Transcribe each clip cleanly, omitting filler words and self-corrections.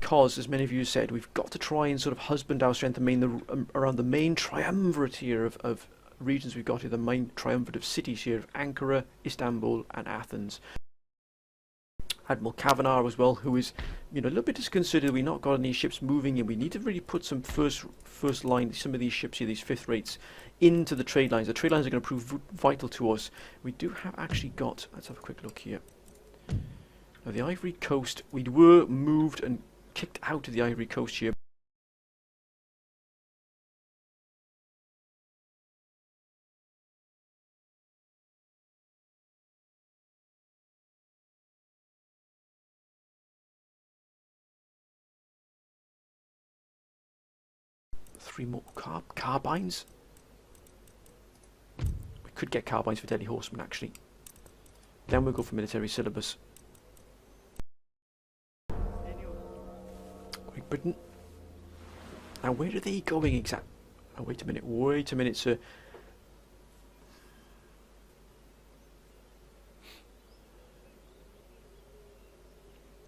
because, as many of you said, we've got to try and sort of husband our strength around the main triumvirate here of regions we've got here, the main triumvirate of cities here of Ankara, Istanbul and Athens. Admiral Kavanagh as well, who is, a little bit disconcerted we've not got any ships moving in. We need to really put some first line, some of these ships here, these fifth rates, into the trade lines. The trade lines are going to prove vital to us. We do have actually got, let's have a quick look here. Now the Ivory Coast, we were moved and kicked out of the Ivory Coast here. Three more carbines. We could get carbines for Deadly Horsemen actually. Then we'll go for military syllabus. Great Britain. Now where are they going exactly? Oh, wait a minute, sir.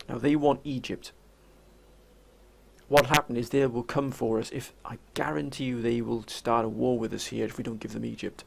Now they want Egypt. What happened is they will come for us. If I guarantee you they will start a war with us here if we don't give them Egypt.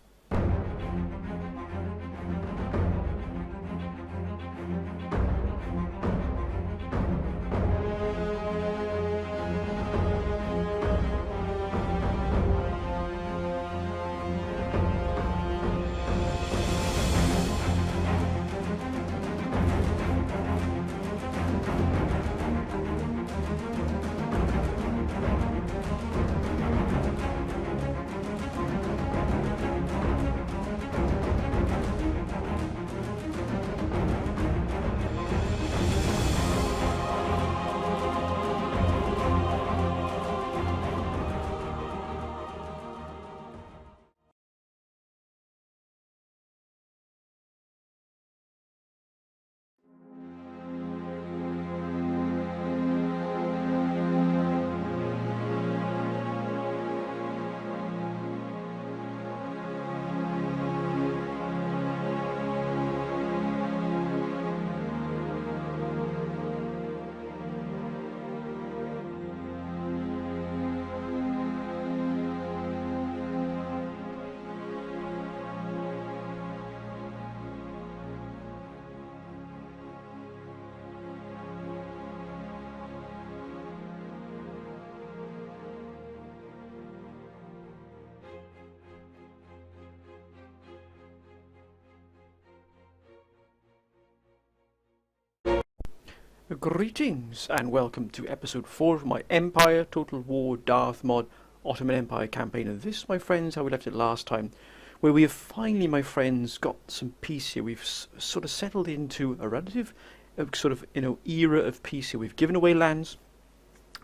Greetings and welcome to episode 4 of my Empire Total War Darth mod Ottoman Empire campaign. And this, my friends, how we left it last time, where we have finally, my friends, got some peace here. We've sort of settled into a relative era of peace here. We've given away lands.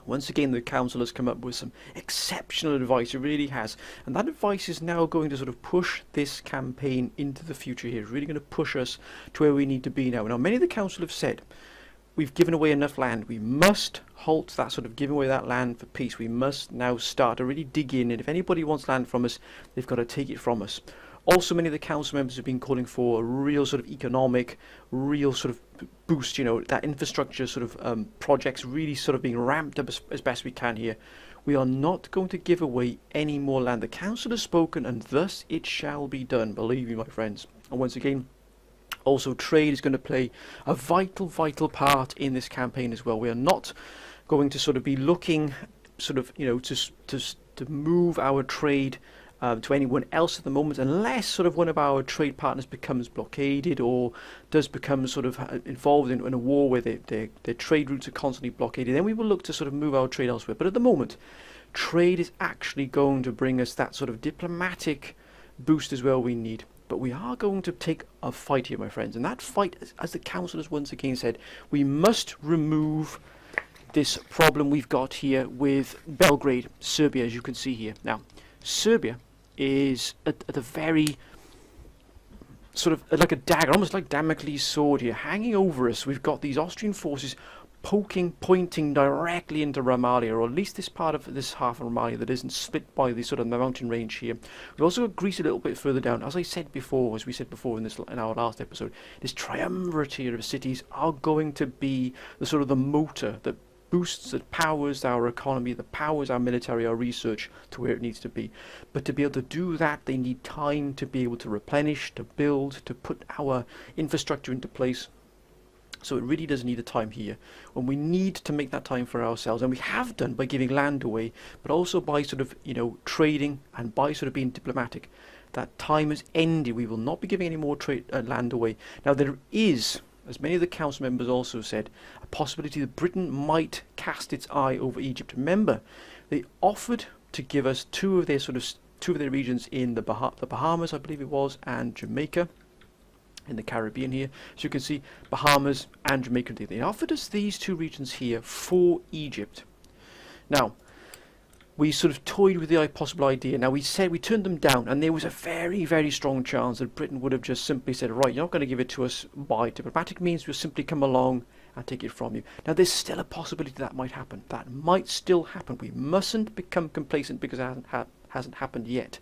Once again, the council has come up with some exceptional advice, it really has. And that advice is now going to sort of push this campaign into the future here. It's really going to push us to where we need to be now. Now, many of the council have said, we've given away enough land. We must halt that sort of giving away that land for peace. We must now start to really dig in, and if anybody wants land from us, they've got to take it from us. Also, many of the council members have been calling for a real sort of economic, real sort of boost, that infrastructure sort of projects really sort of being ramped up as best we can here. We are not going to give away any more land. The council has spoken, and thus it shall be done, believe me, my friends. And once again, also, trade is going to play a vital part in this campaign as well. We are not going to sort of be looking sort of, to move our trade to anyone else at the moment, unless sort of one of our trade partners becomes blockaded or does become sort of involved in a war where their trade routes are constantly blockaded. Then we will look to sort of move our trade elsewhere. But at the moment, trade is actually going to bring us that sort of diplomatic boost as well we need. But we are going to take a fight here, my friends. And that fight, as the council has once again said, we must remove this problem we've got here with Belgrade, Serbia, as you can see here. Now, Serbia is at a very sort of like a dagger, almost like Damocles' sword here, hanging over us. We've got these Austrian forces pointing directly into Ramallah, or at least this part of this half of Ramallah that isn't split by the sort of mountain range here. We've also got Greece a little bit further down. As we said before in our last episode, this triumvirate here of cities are going to be the sort of the motor that boosts, that powers our economy, that powers our military, our research to where it needs to be. But to be able to do that, they need time to be able to replenish, to build, to put our infrastructure into place. So it really does need a time here when we need to make that time for ourselves, and we have done by giving land away, but also by sort of, trading, and by sort of being diplomatic. That time has ended. We will not be giving any more land away. Now there is, as many of the council members also said, a possibility that Britain might cast its eye over Egypt. Remember, they offered to give us two of their regions in the Bahamas, I believe it was, and Jamaica, in the Caribbean here. So you can see Bahamas and Jamaica. They offered us these two regions here for Egypt. Now, we sort of toyed with the possible idea. Now, we said we turned them down, and there was a very, very strong chance that Britain would have just simply said, right, you're not going to give it to us by diplomatic means, we'll simply come along and take it from you. Now, there's still a possibility that might happen. That might still happen. We mustn't become complacent because it hasn't happened yet.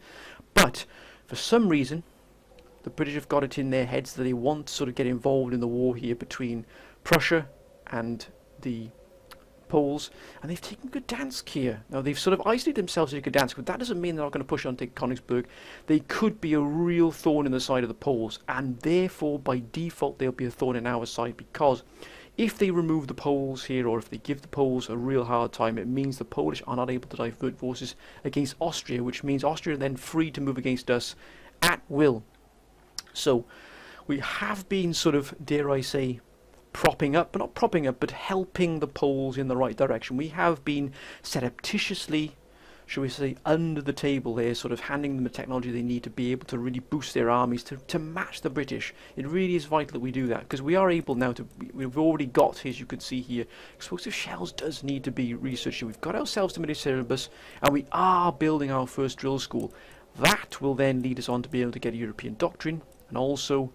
But for some reason, the British have got it in their heads that they want to sort of get involved in the war here between Prussia and the Poles, and they've taken Gdansk here. Now they've sort of isolated themselves in Gdansk, but that doesn't mean they're not going to push on to take Königsberg. They could be a real thorn in the side of the Poles, and therefore by default they'll be a thorn in our side, because if they remove the Poles here, or if they give the Poles a real hard time, it means the Polish are not able to divert forces against Austria, which means Austria are then free to move against us at will. So we have been sort of, dare I say, propping up, but not propping up, but helping the Poles in the right direction. We have been surreptitiously, shall we say, under the table there, sort of handing them the technology they need to be able to really boost their armies to match the British. It really is vital that we do that, because we are able now to, we've already got, as you can see here, explosive shells does need to be researched. We've got ourselves the military syllabus, and we are building our first drill school. That will then lead us on to be able to get a European doctrine, and also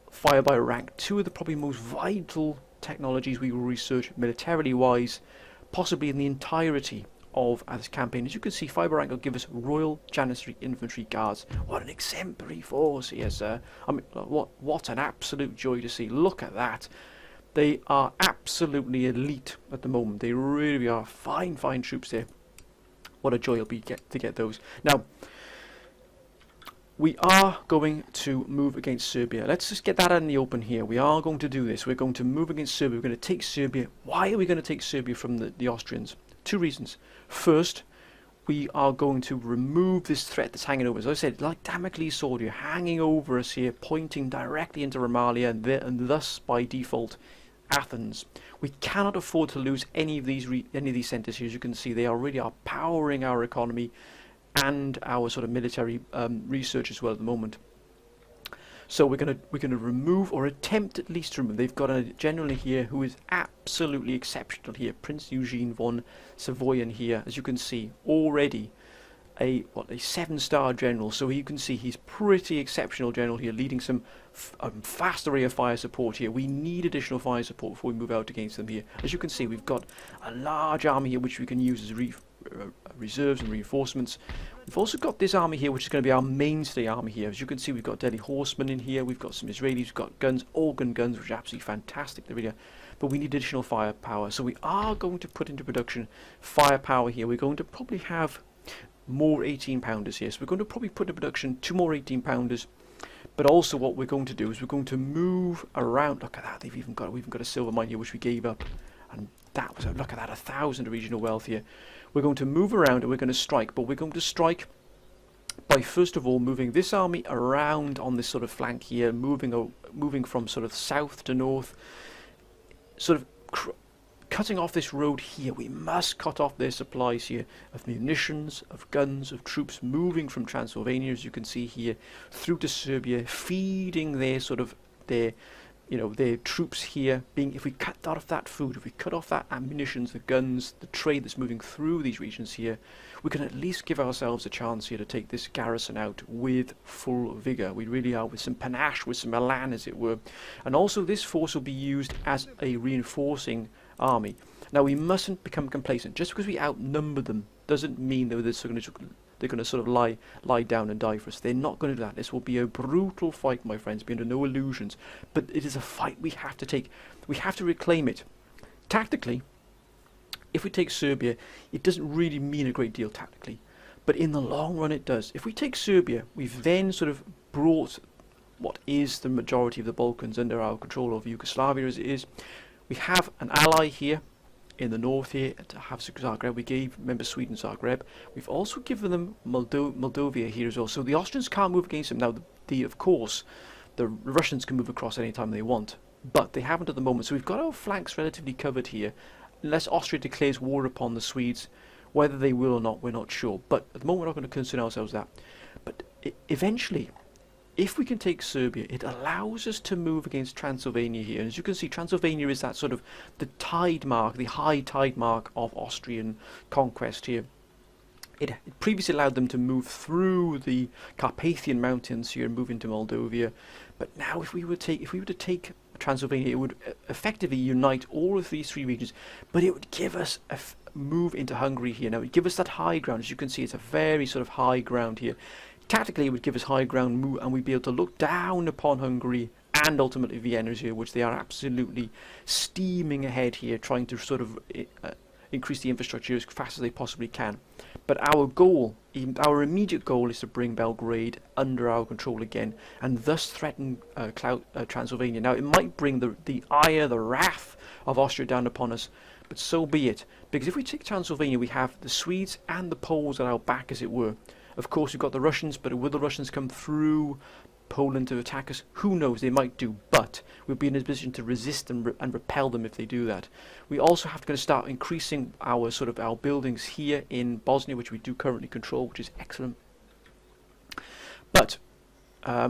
fire by rank, two of the probably most vital technologies we will research militarily wise, possibly in the entirety of this campaign. As you can see, fire by rank will give us Royal Janissary Infantry Guards. What an exemplary force here, sir. I mean, what an absolute joy to see. Look at that. They are absolutely elite at the moment. They really are fine troops there. What a joy it'll be to get those. Now, we are going to move against Serbia. Let's just get that out in the open here. We are going to do this. We're going to move against Serbia. We're going to take Serbia. Why are we going to take Serbia from the Austrians? Two reasons. First, we are going to remove this threat that's hanging over us. As I said, like Damocles' sword, you're hanging over us here, pointing directly into Romalia, and thus, by default, Athens. We cannot afford to lose any of these centres here. As you can see, they really are powering our economy and our sort of military research as well at the moment. So we're going to remove, or attempt at least to remove. They've got a general here who is absolutely exceptional here, Prince Eugene von Savoyen here. As you can see, already a 7-star general. So you can see he's pretty exceptional general here, leading some fast array of fire support here. We need additional fire support before we move out against them here. As you can see, we've got a large army here which we can use as reserves and reinforcements. We've also got this army here, which is going to be our mainstay army here. As you can see, we've got Delhi horsemen in here, we've got some Israelis, we've got guns, organ guns, which are absolutely fantastic. They're really, but we need additional firepower. So we are going to put into production firepower here. We're going to probably have more 18-pounders here. So we're going to probably put into production 2 more 18-pounders. But also what we're going to do is we're going to move around. Look at that, we've even got a silver mine here, which we gave up. And that was, look at that, 1,000 regional wealth here. We're going to move around and we're going to strike, but we're going to strike by first of all moving this army around on this sort of flank here, moving from sort of south to north, sort of cutting off this road here. We must cut off their supplies here of munitions, of guns, of troops moving from Transylvania, as you can see here, through to Serbia, feeding their sort of their troops here. If we cut off that food, if we cut off that ammunitions, the guns, the trade that's moving through these regions here, we can at least give ourselves a chance here to take this garrison out with full vigour. We really are, with some panache, with some elan, as it were. And also this force will be used as a reinforcing army. Now we mustn't become complacent. Just because we outnumber them doesn't mean that they're going to sort of lie down and die for us. They're not going to do that. This will be a brutal fight, my friends. Be under no illusions. But it is a fight we have to take. We have to reclaim it. Tactically, if we take Serbia, it doesn't really mean a great deal tactically, but in the long run it does. If we take Serbia, we've then sort of brought what is the majority of the Balkans under our control over Yugoslavia as it is. We have an ally here in the north here to have Zagreb. We gave, remember, Sweden Zagreb. We've also given them Moldova here as well. So the Austrians can't move against them. Now, of course, the Russians can move across any time they want, but they haven't at the moment. So we've got our flanks relatively covered here, unless Austria declares war upon the Swedes. Whether they will or not, we're not sure. But at the moment, we're not going to concern ourselves with that. But eventually, if we can take Serbia, it allows us to move against Transylvania here. And as you can see, Transylvania is that sort of the tide mark, the high tide mark of Austrian conquest here. It previously allowed them to move through the Carpathian Mountains here and move into Moldova. But now if we were to take Transylvania, it would effectively unite all of these three regions, but it would give us a move into Hungary here. Now it would give us that high ground. As you can see, it's a very sort of high ground here. Tactically, it would give us high ground move, and we'd be able to look down upon Hungary and ultimately Vienna here, which they are absolutely steaming ahead here, trying to sort of increase the infrastructure as fast as they possibly can. But our goal, our immediate goal, is to bring Belgrade under our control again, and thus threaten Transylvania. Now, it might bring the ire, the wrath of Austria down upon us, but so be it. Because if we take Transylvania, we have the Swedes and the Poles at our back, as it were. Of course, we've got the Russians, but will the Russians come through Poland to attack us? Who knows? They might do, but we'll be in a position to resist and repel them if they do that. We also have to start increasing our buildings here in Bosnia, which we do currently control, which is excellent. But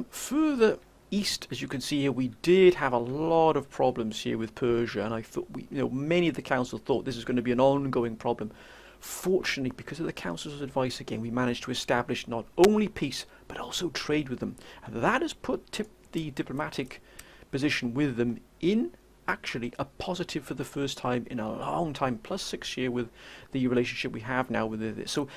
further east, as you can see here, we did have a lot of problems here with Persia, and I thought many of the council thought this was going to be an ongoing problem. Fortunately, because of the council's advice again, we managed to establish not only peace but also trade with them, and that has put the diplomatic position with them in actually a positive for the first time in a long time, plus 6 years with the relationship we have now with it. So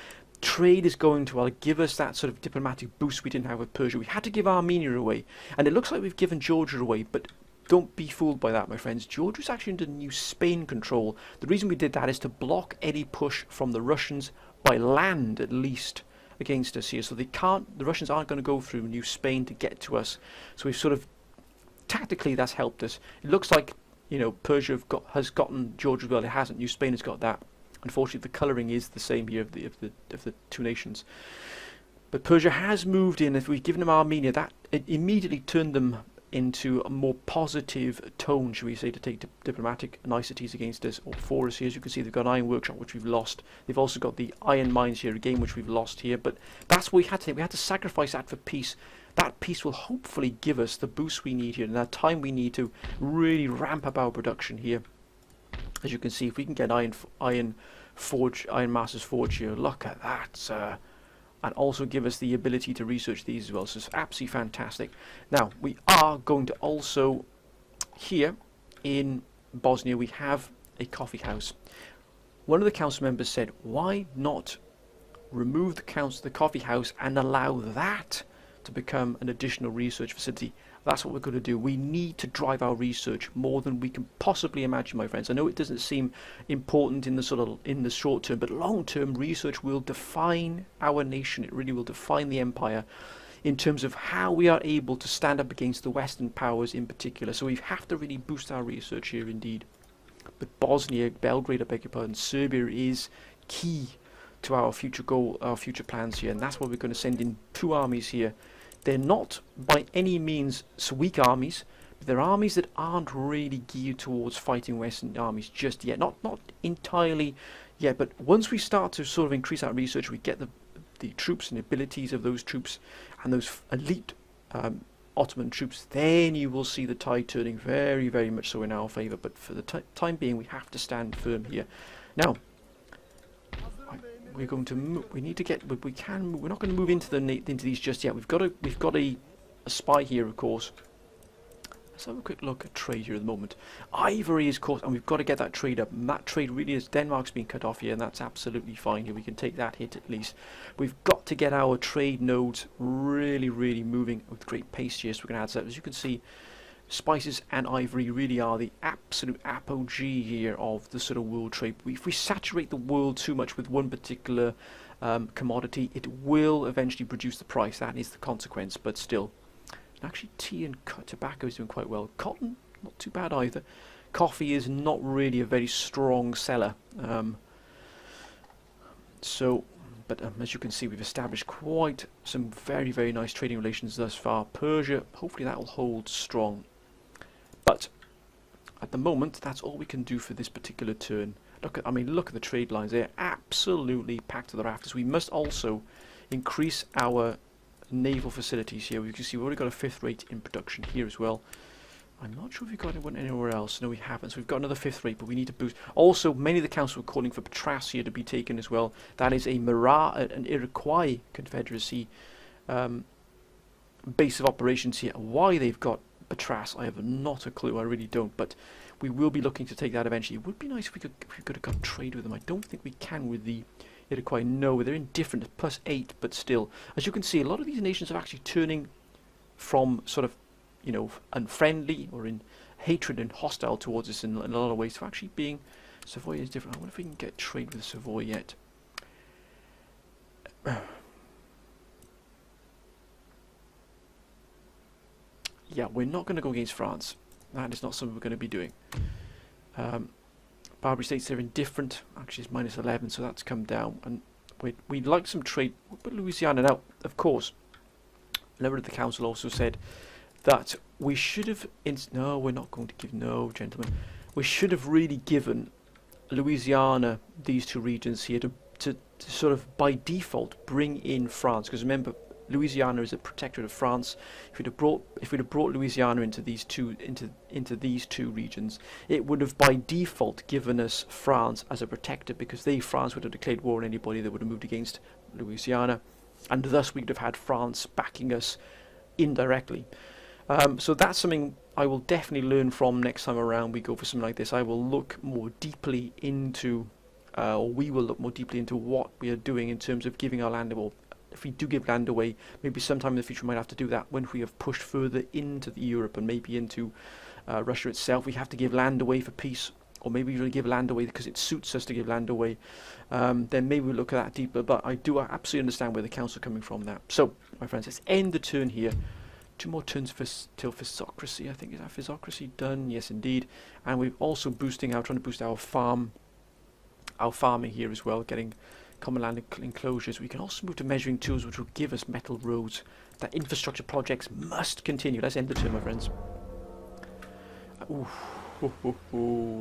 trade is going to give us that sort of diplomatic boost we didn't have with Persia. We had to give Armenia away, and it looks like we've given Georgia away, but don't be fooled by that, my friends. Georgia is actually under New Spain control. The reason we did that is to block any push from the Russians, by land at least, against us here. So the Russians aren't going to go through New Spain to get to us. So we've sort of, tactically, that's helped us. It looks like, Persia has gotten Georgia as well. It hasn't. New Spain has got that. Unfortunately, the colouring is the same here of the two nations. But Persia has moved in. If we've given them Armenia, that it immediately turned them into a more positive tone, shall we say, to take diplomatic niceties against us or for us here. As you can see, they've got an iron workshop, which we've lost. They've also got the iron mines here again, which we've lost here. But that's what we had to take. We had to sacrifice that for peace. That peace will hopefully give us the boost we need here and that time we need to really ramp up our production here. As you can see, if we can get iron masters forge here, look at that. And also give us the ability to research these as well. So it's absolutely fantastic. Now, we are going to also, here in Bosnia, we have a coffee house. One of the council members said, why not remove the coffee house and allow that to become an additional research facility? That's what we're going to do. We need to drive our research more than we can possibly imagine, my friends. I know it doesn't seem important in the short term, but long term research will define our nation. It really will define the empire in terms of how we are able to stand up against the Western powers in particular. So we have to really boost our research here indeed. But Bosnia, Belgrade, I beg your pardon, Serbia is key to our future goal, our future plans here, and that's why we're going to send in 2 armies here. They're not by any means weak armies, but they're armies that aren't really geared towards fighting Western armies just yet. Not entirely yet, but once we start to sort of increase our research, we get the troops and abilities of those troops and those elite Ottoman troops, then you will see the tide turning very, very much so in our favour. But for the time being, we have to stand firm here. Now, we're going to we need to get, but we're not going to move into these just yet. We've got a spy here, of course. Let's have a quick look at trade here at the moment. Ivory is, of course, and we've got to get that trade up. And that trade really is, Denmark's been cut off here, and that's absolutely fine here. We can take that hit at least. We've got to get our trade nodes really, really moving with great pace here. So we're going to add that. As you can see, spices and ivory really are the absolute apogee here of the sort of world trade. If we saturate the world too much with one particular commodity, it will eventually produce the price. That is the consequence, but still. And actually, tea and tobacco is doing quite well. Cotton, not too bad either. Coffee is not really a very strong seller. But as you can see, we've established quite some very, very nice trading relations thus far. Persia, hopefully that will hold strong. But at the moment, that's all we can do for this particular turn. Look at the trade lines. They're absolutely packed to the rafters. We must also increase our naval facilities here. You can see we've already got a 5th rate in production here as well. I'm not sure if we've got one anywhere else. No, we haven't. So we've got another 5th rate, but we need to boost. Also, many of the councils were calling for Patras here to be taken as well. That is an Iroquois Confederacy base of operations here. Why they've got Patras, I have not a clue. I really don't. But we will be looking to take that eventually. It would be nice if we could have got trade with them. I don't think we can with the Iroquois. No, they're indifferent. +8, but still. As you can see, a lot of these nations are actually turning from sort of, you know, unfriendly or in hatred and hostile towards us in a lot of ways to actually being. Savoy is different. I wonder if we can get trade with Savoy yet. Yeah, we're not going to go against France. That is not something we're going to be doing. Barbary states, they're indifferent. Actually, it's -11, so that's come down. And we'd like some trade. But Louisiana now, of course. A member of the council also said that we should have... No, we're not going to give... No, gentlemen. We should have really given Louisiana these 2 regions here to sort of, by default, bring in France. Because remember, Louisiana is a protectorate of France. If we'd have brought Louisiana into these two regions, it would have by default given us France as a protector, because France would have declared war on anybody that would have moved against Louisiana, and thus we'd have had France backing us indirectly. So that's something I will definitely learn from next time around we go for something like this. I will look more deeply into, or we will look more deeply into what we are doing in terms of giving our land away. If we do give land away, maybe sometime in the future we might have to do that when we have pushed further into Europe and maybe into Russia itself. We have to give land away for peace, or maybe we give land away because it suits us to give land away. Then maybe we'll look at that deeper, but I do absolutely understand where the council are coming from now. So, my friends, let's end the turn here. 2 more turns till Physocracy. I think, is that Physocracy done? Yes, indeed. And we're also trying to boost our farming here as well, getting common land enclosures. We can also move to measuring tools, which will give us metal roads. That infrastructure projects must continue. Let's end the turn, my friends. Ooh,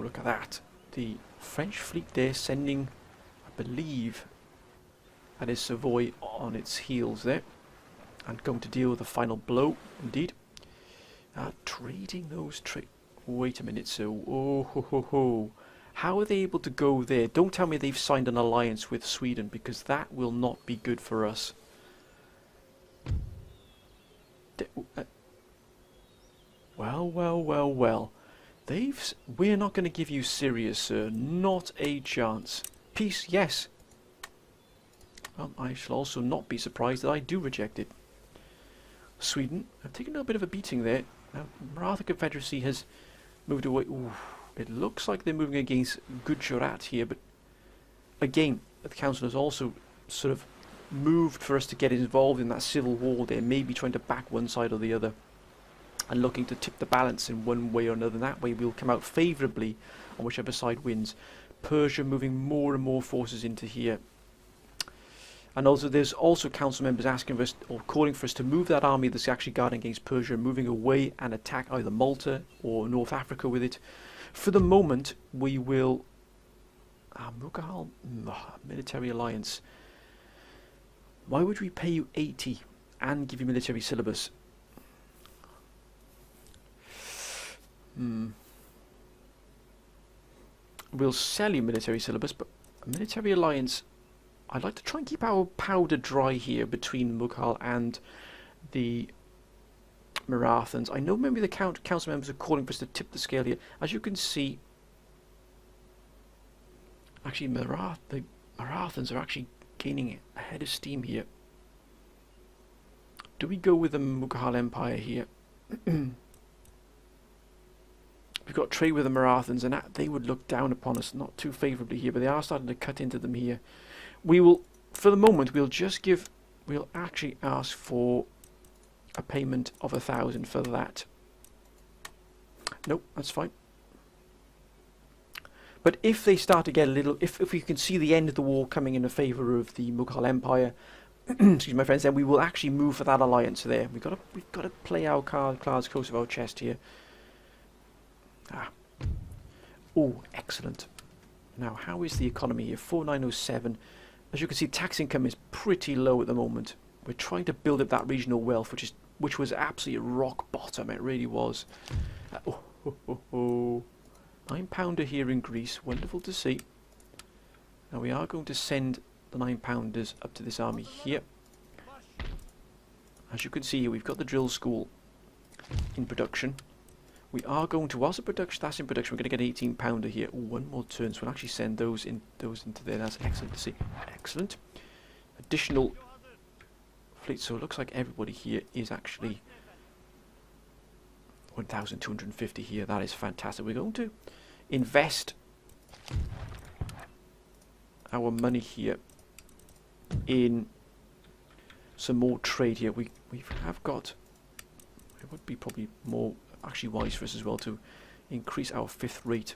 look at that. The French fleet there sending, I believe, that is Savoy on its heels there. And going to deal with the final blow, indeed. Trading those wait a minute, so... How are they able to go there? Don't tell me they've signed an alliance with Sweden, because that will not be good for us. Well. We're not going to give you Syria, sir. Not a chance. Peace, yes. Well, I shall also not be surprised that I do reject it. Sweden have taken a bit of a beating there. Now, Maratha Confederacy has moved away. Ooh. It looks like they're moving against Gujarat here, but again, the council has also sort of moved for us to get involved in that civil war. They're maybe trying to back one side or the other and looking to tip the balance in one way or another. And that way we'll come out favourably on whichever side wins. Persia moving more and more forces into here. And also, there's also council members asking for us, or calling for us to move that army that's actually guarding against Persia, moving away and attack either Malta or North Africa with it. For the moment, we will... Mughal military alliance. Why would we pay you 80 and give you military syllabus? We'll sell you military syllabus, but a military alliance... I'd like to try and keep our powder dry here between Mughal and the Marathans. I know maybe the council members are calling for us to tip the scale here. As you can see, actually the Marathans are actually gaining a head of steam here. Do we go with the Mughal Empire here? We've got trade with the Marathons, and they would look down upon us not too favourably here, but they are starting to cut into them here. We will, for the moment, we'll actually ask for a payment of 1,000 for that. Nope, that's fine. But if they start to get a little, if we can see the end of the war coming in favour of the Mughal Empire, excuse me, my friends, then we will actually move for that alliance there. We've got to play our cards close to our chest here. Oh, excellent. Now, how is the economy here? 4907. As you can see, tax income is pretty low at the moment. We're trying to build up that regional wealth, which was absolutely rock bottom. It really was. £9 here in Greece. Wonderful to see. Now we are going to send the £9 up to this army here. As you can see here, we've got the drill school in production. We are going to, whilst that's in production, we're going to get £18 here. Ooh, one more turn, so we'll actually send those into there. That's excellent to see. Excellent. Additional fleet, so it looks like everybody here is actually 1,250 here. That is fantastic. We're going to invest our money here in some more trade here. We have got, it would be probably more actually wise for us as well to increase our 5th rate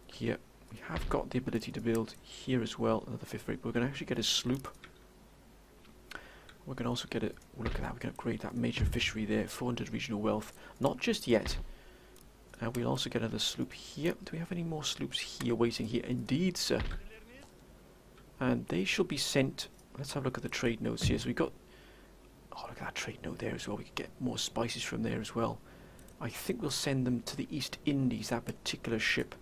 here. We have got the ability to build here as well another 5th rate. We're going to actually get a sloop. We're going to also get a, oh, look at that, we can upgrade that major fishery there, 400 regional wealth. Not just yet. We'll also get another sloop here. Do we have any more sloops here waiting here? Indeed, sir. And they shall be sent. Let's have a look at the trade notes here. So we got, oh, look at that trade note there as well. We could get more spices from there as well. I think we'll send them to the East Indies, that particular ship.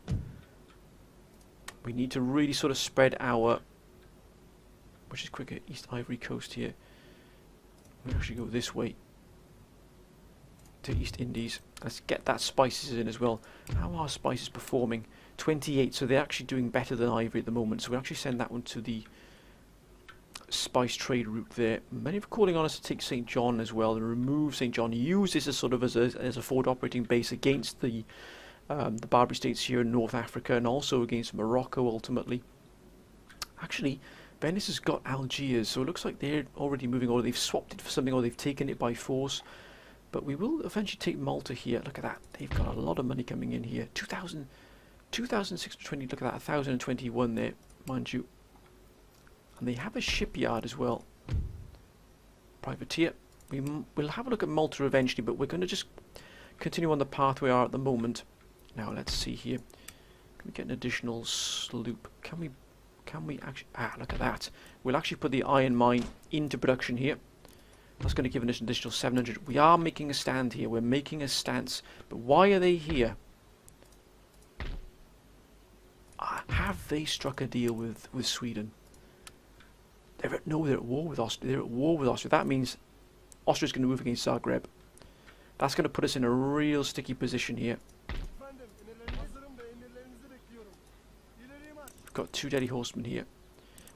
We need to really sort of spread our, which is quicker, East Ivory Coast here. We actually go this way to East Indies. Let's get that spices in as well. How are spices performing? 28, so they're actually doing better than Ivory at the moment. So we'll actually send that one to the spice trade route there. Many are calling on us to take St. John as well and remove St. John. Use this as sort of as a forward operating base against the Barbary states here in North Africa and also against Morocco ultimately. Actually, Venice has got Algiers, so it looks like they're already moving, or they've swapped it for something, or they've taken it by force. But we will eventually take Malta here. Look at that. They've got a lot of money coming in here. 2,620, look at that, 1,021 there, mind you. And they have a shipyard as well. Privateer. We'll have a look at Malta eventually, but we're going to just continue on the path we are at the moment. Now, let's see here. Can we get an additional sloop? Can we actually, look at that. We'll actually put the iron mine into production here. That's going to give us an additional 700. We are making a stand here. We're making a stance. But why are they here? Have they struck a deal with Sweden? No, they're at war with Austria. They're at war with Austria. That means Austria's going to move against Zagreb. That's going to put us in a real sticky position here. We've got 2 Delhi horsemen here.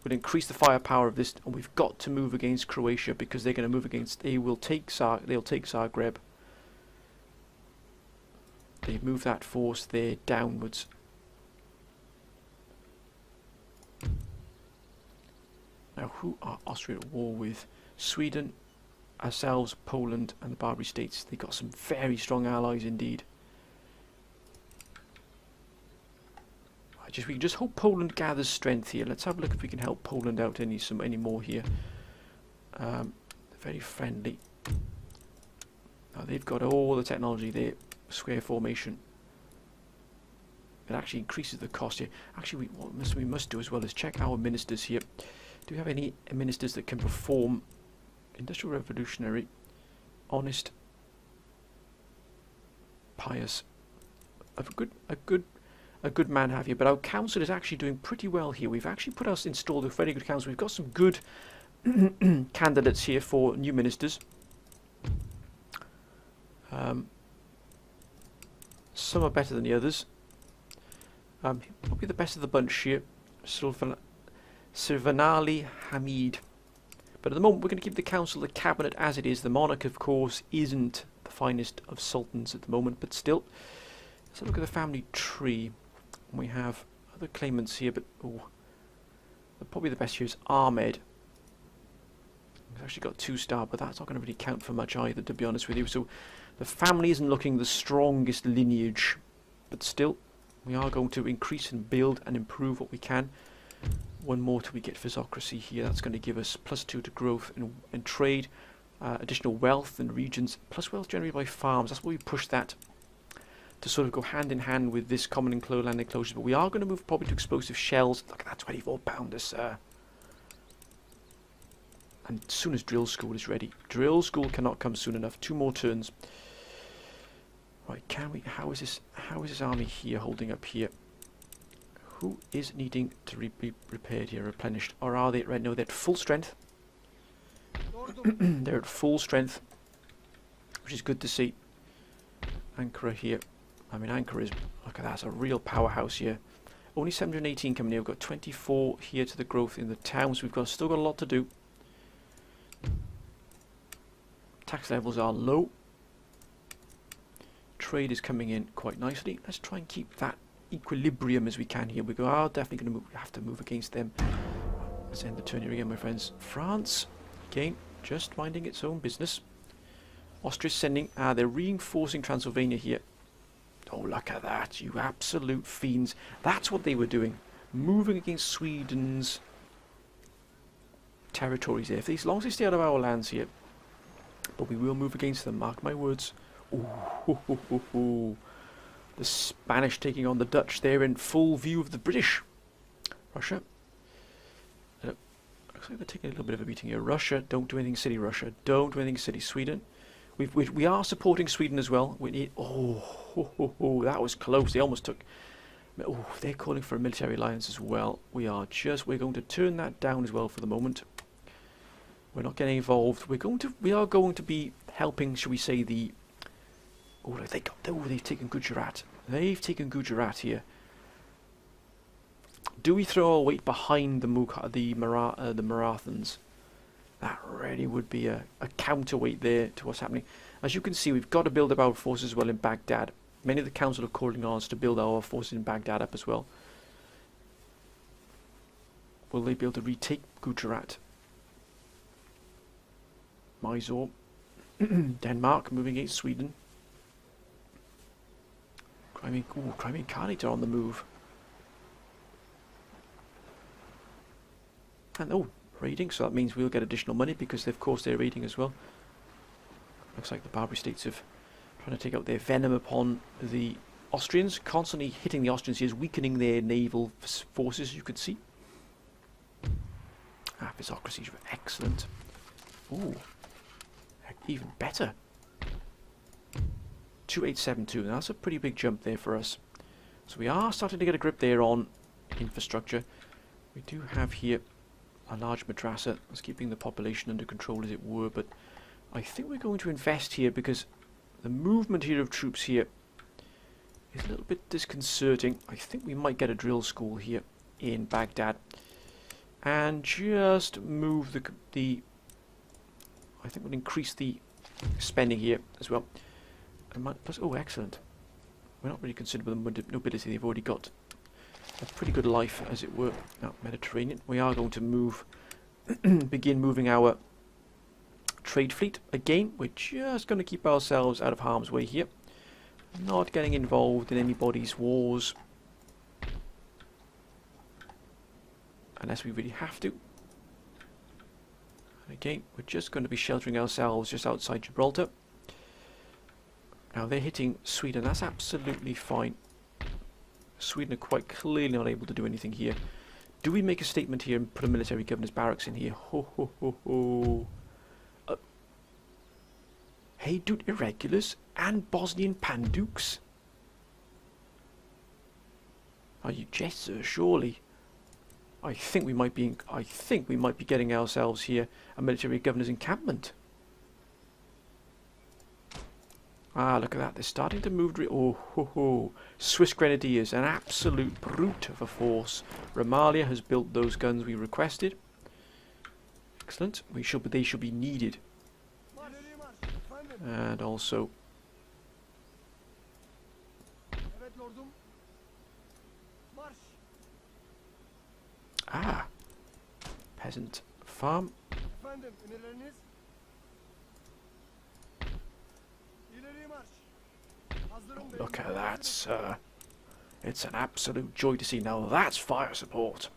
We'll increase the firepower of this, and we've got to move against Croatia because they're going to move against. They'll take Zagreb. They move that force there downwards. Now, who are Austria at war with? Sweden, ourselves, Poland, and the Barbary states. They've got some very strong allies indeed. We can just hope Poland gathers strength here. Let's have a look if we can help Poland out any more here. They're very friendly. Now they've got all the technology there. Square formation. It actually increases the cost here. Actually, what we must do as well is check our ministers here. Do we have any ministers that can perform industrial revolutionary, honest, pious, of a good man have you? But our council is actually doing pretty well here. We've actually installed a very good council. We've got some good candidates here for new ministers. Some are better than the others. Probably the best of the bunch here, Sirvanali Hamid. But at the moment we're going to keep the council, the cabinet as it is. The monarch, of course, isn't the finest of sultans at the moment, but still. Let's have a look at the family tree. We have other claimants here, but probably the best here is Ahmed. He's actually got 2-star, but that's not going to really count for much either, to be honest with you. So the family isn't looking the strongest lineage, but still, we are going to increase and build and improve what we can. One more till we get physocracy here. That's going to give us +2 to growth and trade, additional wealth in regions, plus wealth generated by farms. That's why we push that to sort of go hand in hand with this common land enclosure. But we are going to move probably to explosive shells. Look at that 24-pounder, sir. And as soon as drill school is ready. Drill school cannot come soon enough. 2 more turns. Right, can we? How is this army here holding up here? Who is needing to be repaired here, replenished? Or are they? Right, no, they're at full strength. They're at full strength, which is good to see. Ankara here. I mean, Ankara is, look at that, it's a real powerhouse here. Only 718 coming here. We've got 24 here to the growth in the towns. We've still got a lot to do. Tax levels are low. Trade is coming in quite nicely. Let's try and keep that equilibrium as we can here. We are definitely going to have to move against them. Let's end the turn here again, my friends. France, again, just minding its own business. Austria's sending, they're reinforcing Transylvania here. Oh, look at that, you absolute fiends. That's what they were doing. Moving against Sweden's territories here. As long as they stay out of our lands here. But we will move against them, mark my words. Ooh. The Spanish taking on the Dutch there in full view of the British. Russia. Looks like they're taking a little bit of a beating here. Russia, don't do anything silly, Russia. Don't do anything silly. Sweden. We are supporting Sweden as well. We need... that was close. They almost took... Oh, they're calling for a military alliance as well. We're going to turn that down as well for the moment. We're not getting involved. We are going to be helping, shall we say, the... they've taken Gujarat. They've taken Gujarat here. Do we throw our weight behind the Marathans? That really would be a counterweight there to what's happening. As you can see, we've got to build up our forces as well in Baghdad. Many of the council are calling on us to build our forces in Baghdad up as well. Will they be able to retake Gujarat? Mysore. Denmark moving against Sweden. Crimean Khanate are on the move. And raiding, so that means we'll get additional money because of course they're raiding as well. Looks like the Barbary states have trying to take out their venom upon the Austrians, constantly hitting the Austrians here, weakening their naval forces, as you can see. Physocracy is excellent. Ooh, even better. 2872, that's a pretty big jump there for us. So we are starting to get a grip there on infrastructure. We do have here a large madrasa that's keeping the population under control, as it were, but I think we're going to invest here because the movement here of troops here is a little bit disconcerting. I think we might get a drill school here in Baghdad and just move the I think we'll increase the spending here as well. Plus, excellent. We're not really concerned with the nobility. They've already got a pretty good life, as it were. Now, Mediterranean. We are going to begin moving our trade fleet. Again, we're just going to keep ourselves out of harm's way here. Not getting involved in anybody's wars. Unless we really have to. And again, we're just going to be sheltering ourselves just outside Gibraltar. Now they're hitting Sweden. That's absolutely fine. Sweden are quite clearly not able to do anything here. Do we make a statement here and put a military governor's barracks in here? Haydut irregulars and Bosnian Pandukes? Are you jesters, surely? I think we might be getting ourselves here a military governor's encampment. Look at that. They're starting to move. Swiss Grenadiers, an absolute brute of a force. Romalia has built those guns we requested. Excellent. They should be needed. And also... Ah! Peasant farm. Look at that, sir. It's an absolute joy to see. Now that's fire support.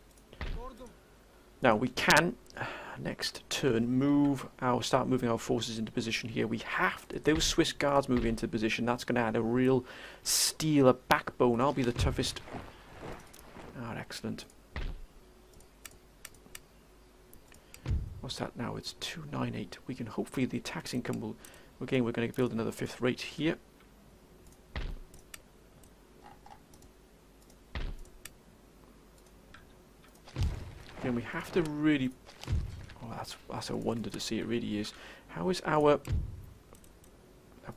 Now we can, next turn, start moving our forces into position here. We have to, if those Swiss guards move into position, that's going to add a real steel, a backbone. I'll be the toughest. Ah, excellent. What's that now? It's 298. We can hopefully the tax income will. Again, we're going to build another 5th rate here. And we have to really. Oh, that's a wonder to see. It really is. How is our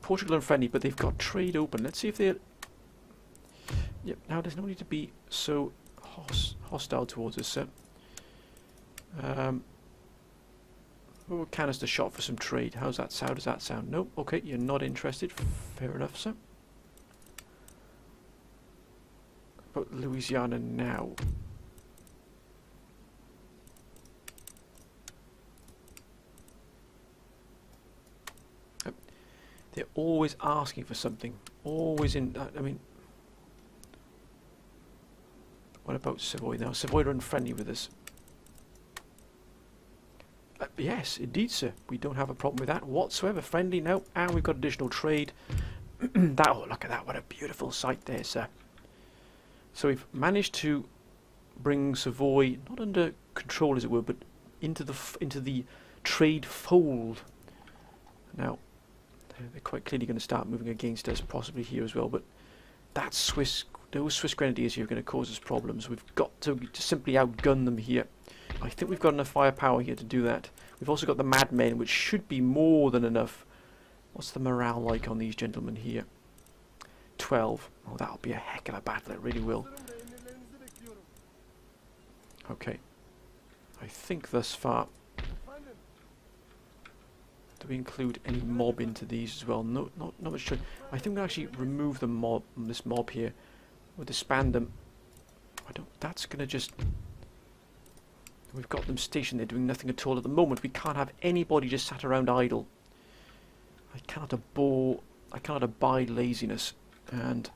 Portugal unfriendly? But they've got trade open. Let's see if they're. Yep. Now there's no need to be so hostile towards us, sir. Oh, canister shot for some trade. How's that sound? Does that sound? Nope. Okay, you're not interested. Fair enough, sir. But Louisiana now. They're always asking for something. Always in. I mean, what about Savoy now? Savoy are unfriendly with us. Yes, indeed, sir. We don't have a problem with that whatsoever. Friendly now, and we've got additional trade. Oh, look at that! What a beautiful sight there, sir. So we've managed to bring Savoy not under control, as it were, but into the trade fold. Now, they're quite clearly going to start moving against us, possibly here as well. But those Swiss grenadiers here are going to cause us problems. We've got to simply outgun them here. I think we've got enough firepower here to do that. We've also got the madmen, which should be more than enough. What's the morale like on these gentlemen here? 12. Oh, that'll be a heck of a battle. It really will. Okay. I think thus far. Do we include any mob into these as well? No, not much. I think we'll actually remove the mob, this mob here. We'll disband them. That's going to just... We've got them stationed there doing nothing at all at the moment. We can't have anybody just sat around idle. I cannot abide laziness. And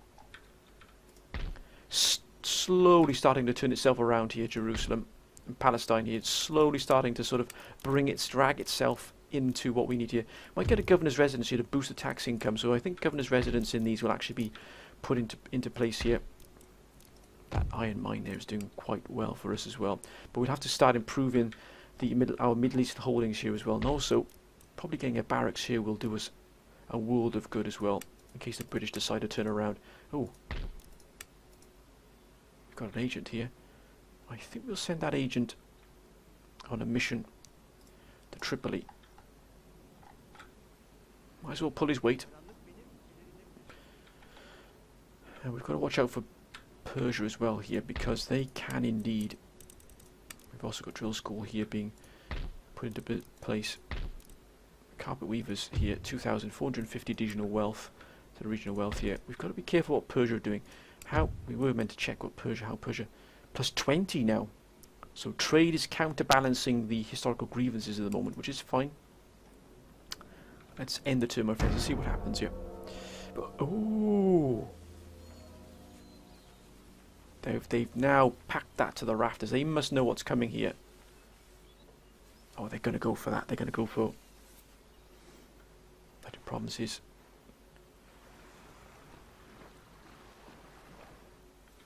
slowly starting to turn itself around here, Jerusalem and Palestine here. It's slowly starting to sort of drag itself into what we need here. Might get a governor's residence here to boost the tax income. So I think governor's residence in these will actually be put into place here. That iron mine there is doing quite well for us as well. But we'll have to start improving our Middle East holdings here as well. And also, probably getting a barracks here will do us a world of good as well, in case the British decide to turn around. Oh, we've got an agent here. I think we'll send that agent on a mission to Tripoli. Might as well pull his weight. And we've got to watch out for Persia as well here, because they can indeed. We've also got drill school here being put into place. Carpet weavers here, 2,450 regional wealth to the regional wealth here. We've got to be careful what Persia are doing. We were meant to check how Persia plus 20 now. So trade is counterbalancing the historical grievances at the moment, which is fine. Let's end the turn, my friends, and see what happens here. But, oh. They've now packed that to the rafters. They must know what's coming here. Oh, they're going to go for that. They're going to go for the promises.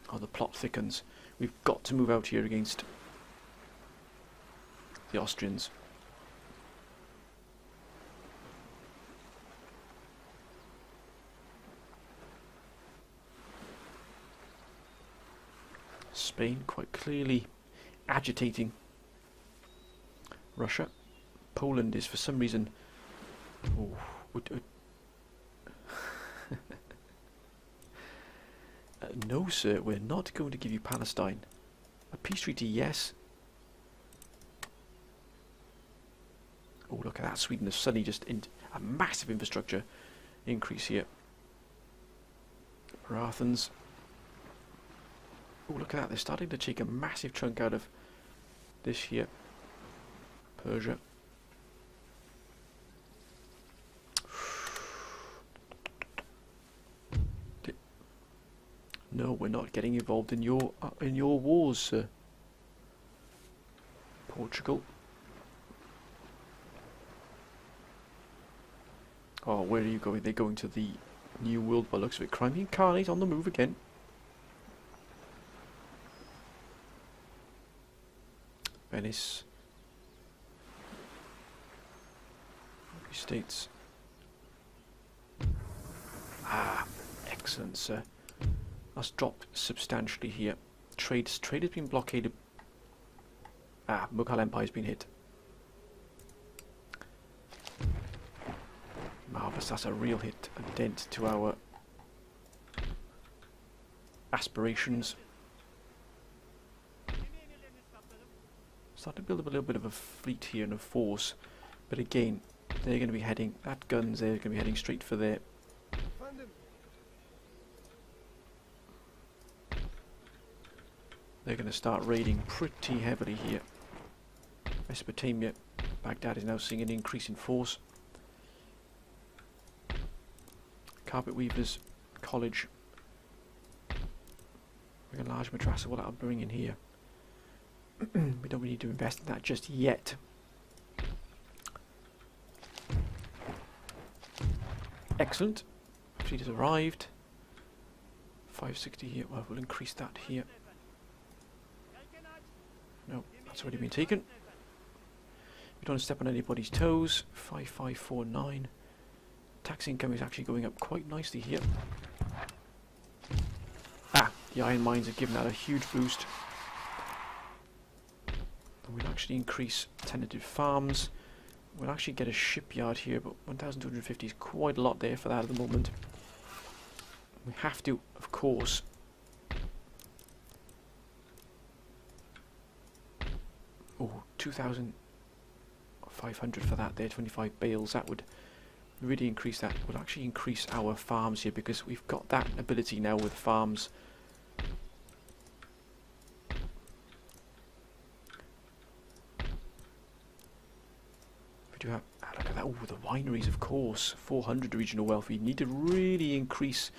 Oh, the plot thickens. We've got to move out here against the Austrians. Spain quite clearly agitating Russia. Poland is for some reason... Oh, no, sir, we're not going to give you Palestine. A peace treaty, yes. Oh, look look at that. Sweden has suddenly just a massive infrastructure increase here. Marathons. Oh, look at that. They're starting to take a massive chunk out of this here. Persia. No, we're not getting involved in your wars, sir. Portugal. Oh, where are you going? They're going to the New World by the looks of it. Crimean Khanate on the move again. Venice. States. Ah, excellent, sir. That's dropped substantially here. Trade has been blockaded. Ah, Mughal Empire's been hit. Marvellous, that's a real hit, a dent to our aspirations. Start to build up a little bit of a fleet here and a force, but again, they're going to be heading, that guns there are going to be heading straight for there. They're going to start raiding pretty heavily here. Mesopotamia, Baghdad is now seeing an increase in force. Carpet Weavers College. We're a large madrasa, what that'll bring in here. We don't really need to invest in that just yet. Excellent. Fleet has arrived. 560 here. Well, we'll increase that here. No, that's already been taken. We don't want to step on anybody's toes. 5549. Tax income is actually going up quite nicely here. Ah, the iron mines have given that a huge boost. And we'll actually increase tentative farms. We'll actually get a shipyard here, but 1,250 is quite a lot there for that at the moment. We have to, of course, oh, 2,500 for that there, 25 bales. That would really increase that. We'll actually increase our farms here because we've got that ability now with farms. We do have, look at that, oh, the wineries, of course, 400 regional wealth. We need to really increase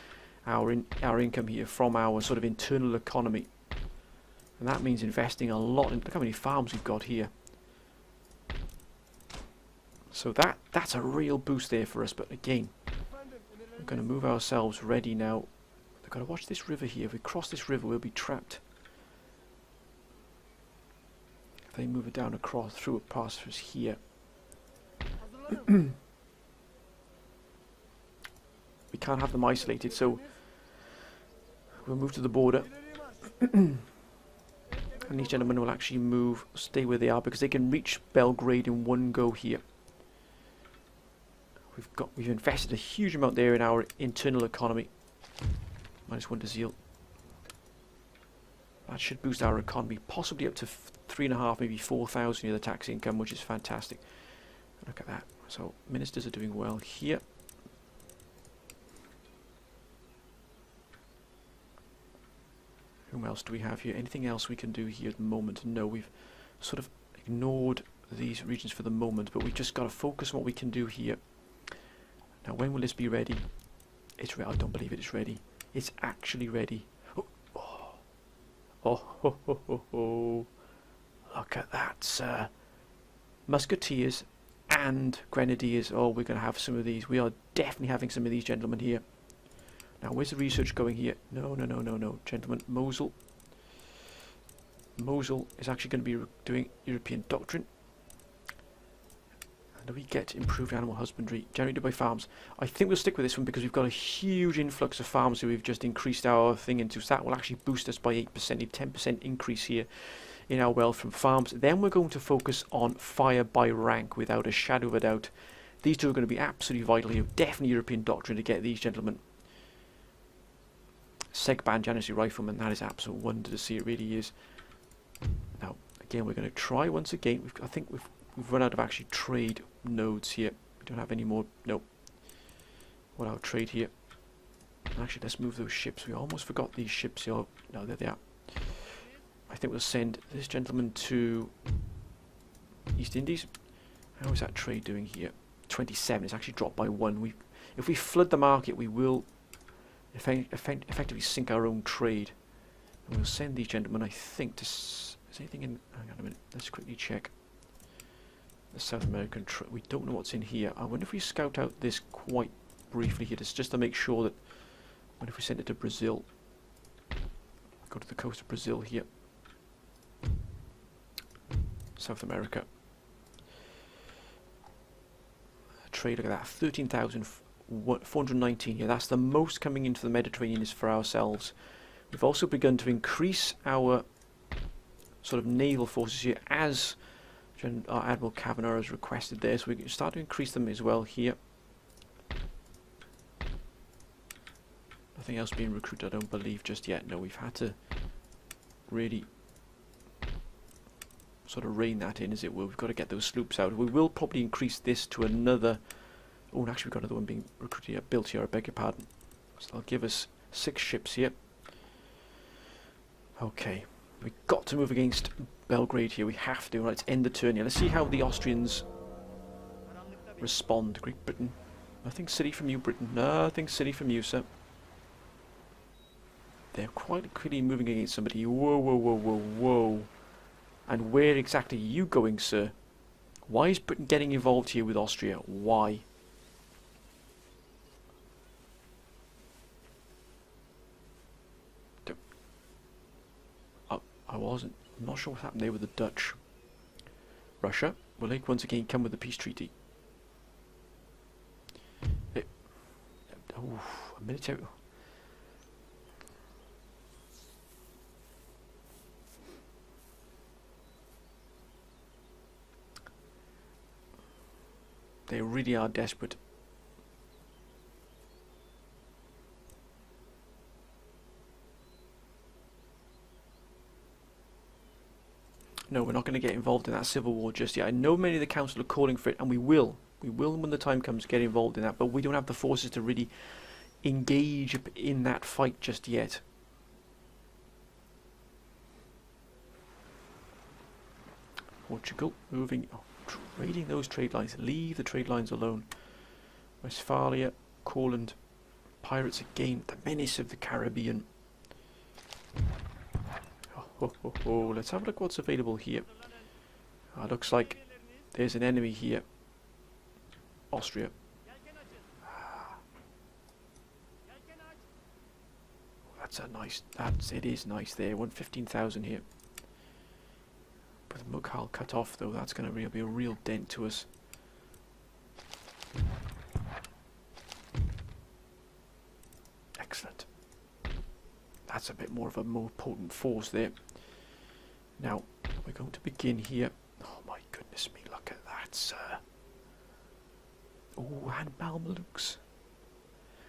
our income here from our sort of internal economy. And that means investing a lot in, look how many farms we've got here. So that's a real boost there for us, but again, we're going to move ourselves ready now. We've got to watch this river here. If we cross this river, we'll be trapped. If they move it down across, through a pass us here. We can't have them isolated, so we'll move to the border. And these gentlemen will actually move, stay where they are, because they can reach Belgrade in one go here. We've invested a huge amount there in our internal economy. -1 to zeal. That should boost our economy possibly up to 3.5, maybe 4,000 of the tax income, which is fantastic. Look at that. So ministers are doing well here. Whom else do we have here? Anything else we can do here at the moment? No, we've sort of ignored these regions for the moment, but we've just got to focus on what we can do here. Now, when will this be ready? It's ready. I don't believe it is ready. It's actually ready. Oh, oh, oh, ho, ho, ho, ho. Look at that, sir. Musketeers and Grenadiers. Oh, we're going to have some of these. We are definitely having some of these gentlemen here. Now, where's the research going here? No, no, no, no, no. Gentlemen, Mosul. Mosul is actually going to be doing European doctrine. And we get improved animal husbandry generated by farms. I think we'll stick with this one because we've got a huge influx of farms who we've just increased our thing into. So that will actually boost us by 8%, a 10% increase here in our wealth from farms. Then we're going to focus on fire by rank without a shadow of a doubt. These two are going to be absolutely vital here. Definitely European doctrine to get these gentlemen. Segband Janissary Rifleman, that is absolute wonder to see, it really is. Now, again, we're going to try once again. I think we've we've run out of actually trade nodes here. We don't have any more. Nope. What our trade here? Actually, let's move those ships. We almost forgot these ships here. No, there they are. I think we'll send this gentleman to East Indies. How is that trade doing here? 27. It's actually dropped by 1. If we flood the market, we will effectively sink our own trade. And we'll send these gentlemen, I think, to... Is anything in... Hang on a minute. Let's quickly check. The South American trade. We don't know what's in here. I wonder if we scout out this quite briefly here, just to make sure that... What if we send it to Brazil? Go to the coast of Brazil here. South America. Trade, look at that, 13,419 here. That's the most coming into the Mediterranean is for ourselves. We've also begun to increase our sort of naval forces here, as our Admiral Kavanagh has requested there, so we can start to increase them as well here. Nothing else being recruited, I don't believe, just yet. No, we've had to really sort of rein that in, as it were. We've got to get those sloops out. We will probably increase this to another... Oh, and actually we've got another one being recruited here, built here, I beg your pardon. So that'll give us 6 ships here. Okay, we've got to move against Belgrade here. We have to. Right, let's end the turn here. Let's see how the Austrians respond. Great Britain. Nothing silly from you, Britain. Nothing silly from you, sir. They're quite quickly moving against somebody. Whoa, whoa, whoa, whoa, whoa. And where exactly are you going, sir? Why is Britain getting involved here with Austria? Why? I'm not sure what happened there with the Dutch. Russia will once again come with a peace treaty. A military... They really are desperate. No, we're not going to get involved in that civil war just yet. I know many of the council are calling for it, and we will. We will, when the time comes, get involved in that. But we don't have the forces to really engage in that fight just yet. Portugal moving... Oh, trading those trade lines. Leave the trade lines alone. Westphalia, Courland, pirates again. The menace of the Caribbean. Oh, let's have a look what's available here. Looks like there's an enemy here. Austria. That's a nice... it is nice there. 115,000 here. With Mughal cut off, though, that's going to be a real dent to us. Excellent. That's a bit more of a more potent force there. Now, we're going to begin here. Oh my goodness me, look at that, sir. Oh, and Mamelukes.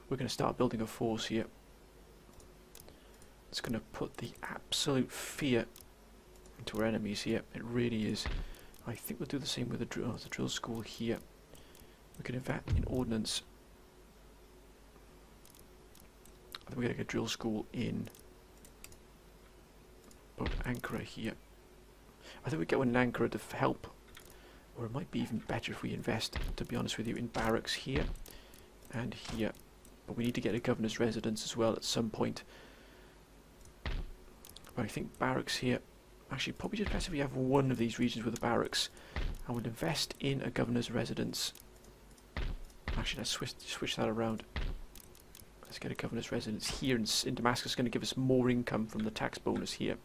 We're going to start building a force here. It's going to put the absolute fear into our enemies here. It really is. I think we'll do the same with the drill school here. We can invest in ordnance. I think we're going to get a drill school in Ankara here. I think we get one in Ankara to help, or it might be even better if we invest, to be honest with you, in barracks here and here. But we need to get a governor's residence as well at some point. But I think barracks here, actually probably just best if we have one of these regions with a barracks, and we'll invest in a governor's residence. Actually, let's switch that around. Let's get a governor's residence here in Damascus. It's going to give us more income from the tax bonus here.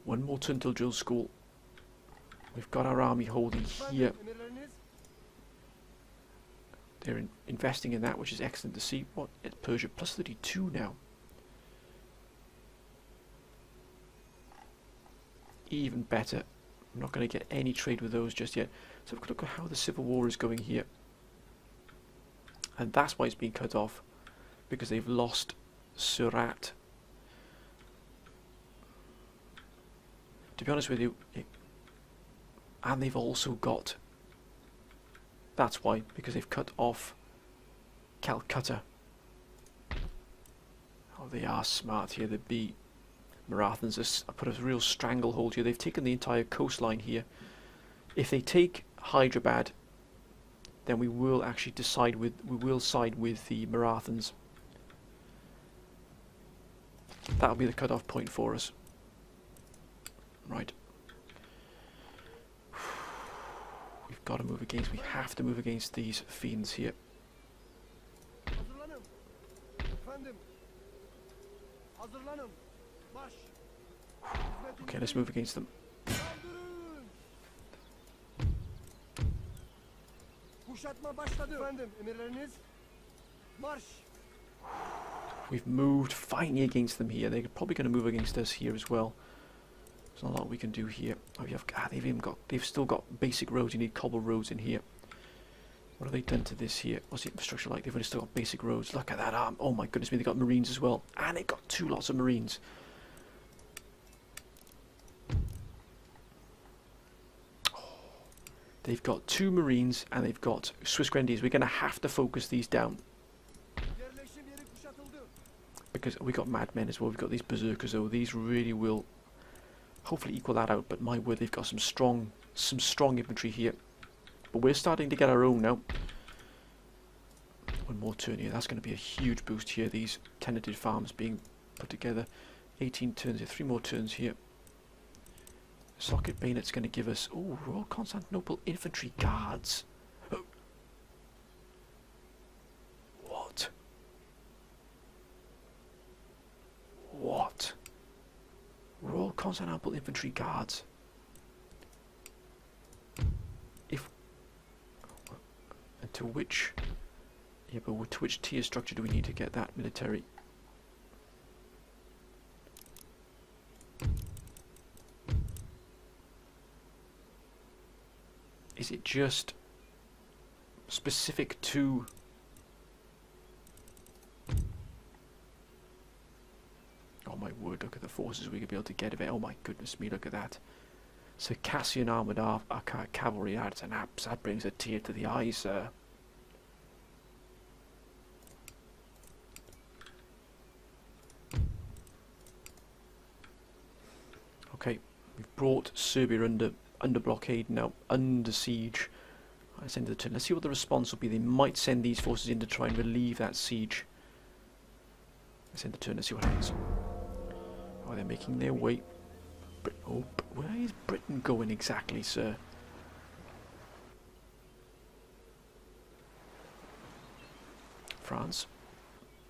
One more turn till drill school. We've got our army holding here. They're investing in that, which is excellent to see. What? It's Persia plus 32 now. Even better. I'm not going to get any trade with those just yet. So we've got to look at how the civil war is going here. And that's why it's been cut off. Because they've lost Surat to be honest with you, and they've also got, that's why, because they've cut off Calcutta. Oh, they are smart here. The Marathans have put a real stranglehold here. They've taken the entire coastline here. If they take Hyderabad, then we will actually side with the Marathans. That'll be the cut-off point for us. Right. We've got to move against. We have to move against these fiends here. Okay, let's move against them. We've moved finally against them here. They're probably going to move against us here as well. There's not a lot we can do here. Oh, they've still got basic roads. You need cobble roads in here. What have they done to this here? What's the infrastructure like? They've only still got basic roads. Look at that arm. Oh my goodness me, they've got marines as well. And they've got two lots of marines. They've got two marines and they've got Swiss Grenadiers. We're going to have to focus these down. Because we got madmen as well. We've got these berserkers though. These really will hopefully equal that out. But my word, they've got some strong infantry here. But we're starting to get our own now. One more turn here. That's going to be a huge boost here. These tenanted farms being put together. 18 turns here. 3 more turns here. Socket bayonet's going to give us... Oh, Royal Constantinople Infantry Guards. Oh. What? What? Royal Constantinople Infantry Guards. And to which... Yeah, but to which tier structure do we need to get that military? Is it just specific to... Oh my word, look at the forces we could be able to get of it. Oh my goodness me, look at that. Circassian armoured cavalry, that's an apps. That brings a tear to the eye, sir. Okay, we've brought Serbia under blockade now, under siege. Let's end the turn. Let's see what the response will be. They might send these forces in to try and relieve that siege. Let's end the turn. Let's see what happens. Oh, they're making their way. Oh, where is Britain going exactly, sir? France.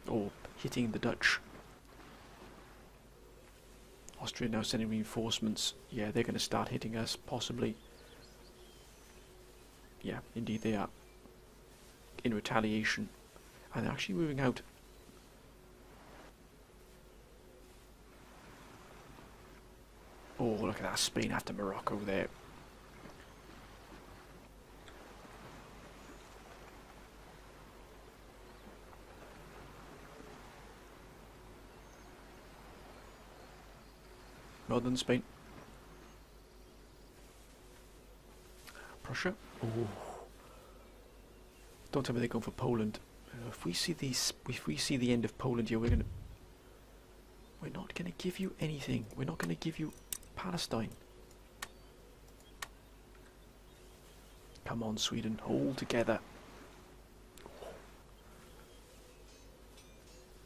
Oh, hitting the Dutch. Austria now sending reinforcements. Yeah, they're going to start hitting us, possibly. Yeah, indeed they are. In retaliation. And they're actually moving out. Oh, look at that. Spain after Morocco there. Northern Spain. Prussia. Oh. Don't tell me they're going for Poland. If we see the end of Poland here, we're not gonna give you anything. We're not gonna give you Palestine. Come on, Sweden, hold together.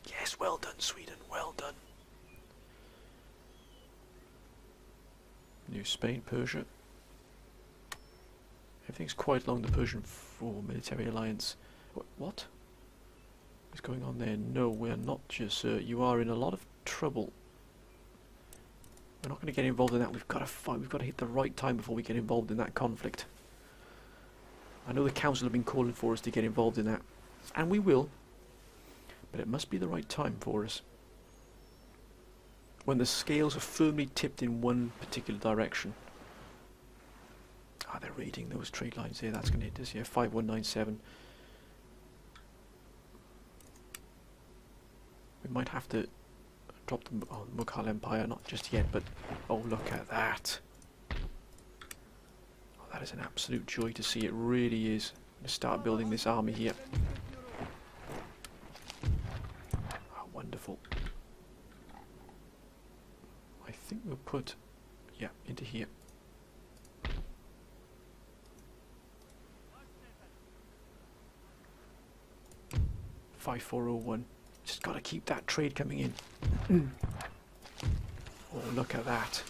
Yes, well done, Sweden. Well done. New Spain, Persia. Everything's quite along the Persian military alliance. What is going on there? No, we're not, sir. You are in a lot of trouble. We're not going to get involved in that. We've got to fight. We've got to hit the right time before we get involved in that conflict. I know the council have been calling for us to get involved in that, and we will. But it must be the right time for us. When the scales are firmly tipped in one particular direction. Ah, they're raiding those trade lines there. That's going to hit us here. 5197. We might have to drop the Mughal Empire, not just yet, but oh, look at that. Oh, that is an absolute joy to see, it really is. I'm going to start building this army here. Oh, wonderful. I think we'll put, yeah, into here. $5401. Just got to keep that trade coming in. Oh, look at that.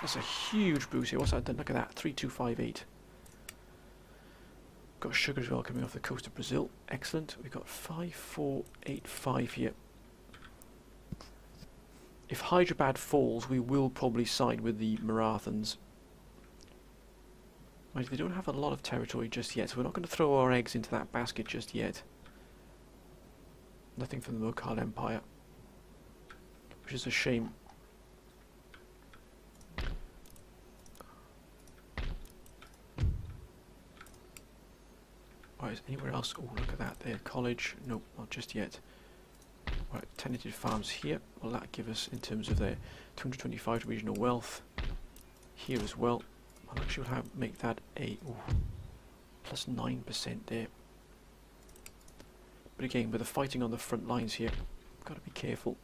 That's a huge boost here. What's that done? Look at that. 3258. Got sugar as well coming off the coast of Brazil. Excellent. We've got 5485 here. If Hyderabad falls, we will probably side with the Marathans. Right, they don't have a lot of territory just yet, so we're not going to throw our eggs into that basket just yet. Nothing from the Mughal Empire, which is a shame. Alright, is anywhere else? Oh, look at that there. College? Nope, not just yet. Right, tenanted farms here. Will that give us, in terms of their 225 regional wealth, here as well? I'll actually make that a plus 9% there. But again, with the fighting on the front lines here, got to be careful.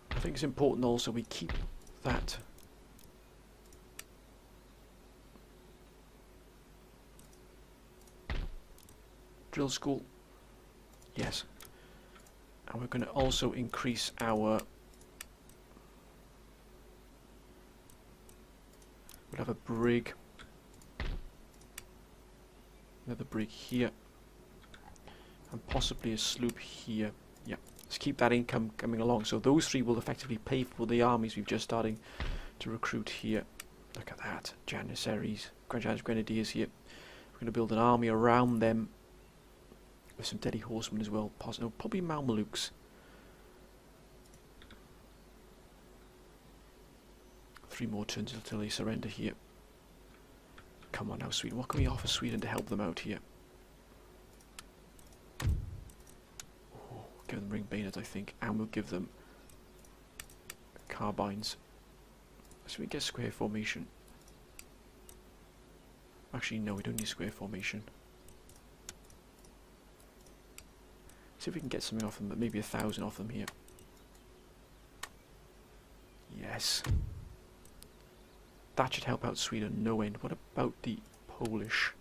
I think it's important also we keep that drill school, yes, and we're going to also increase our, we'll have a brig, another brig here, and possibly a sloop here. Yeah, let's keep that income coming along. So those three will effectively pay for the armies we've just starting to recruit here. Look at that, Janissaries, Grenadiers here. We're going to build an army around them with some Delhi horsemen as well, probably Mamelukes. Three more turns until they surrender here. Come on now, Sweden. What can we offer Sweden to help them out here? Oh, give them ring bayonets, I think, and we'll give them carbines. So we get square formation. Actually, no, we don't need square formation. See if we can get something off them, but maybe 1,000 off them here. Yes. That should help out Sweden no end. What about the Polish?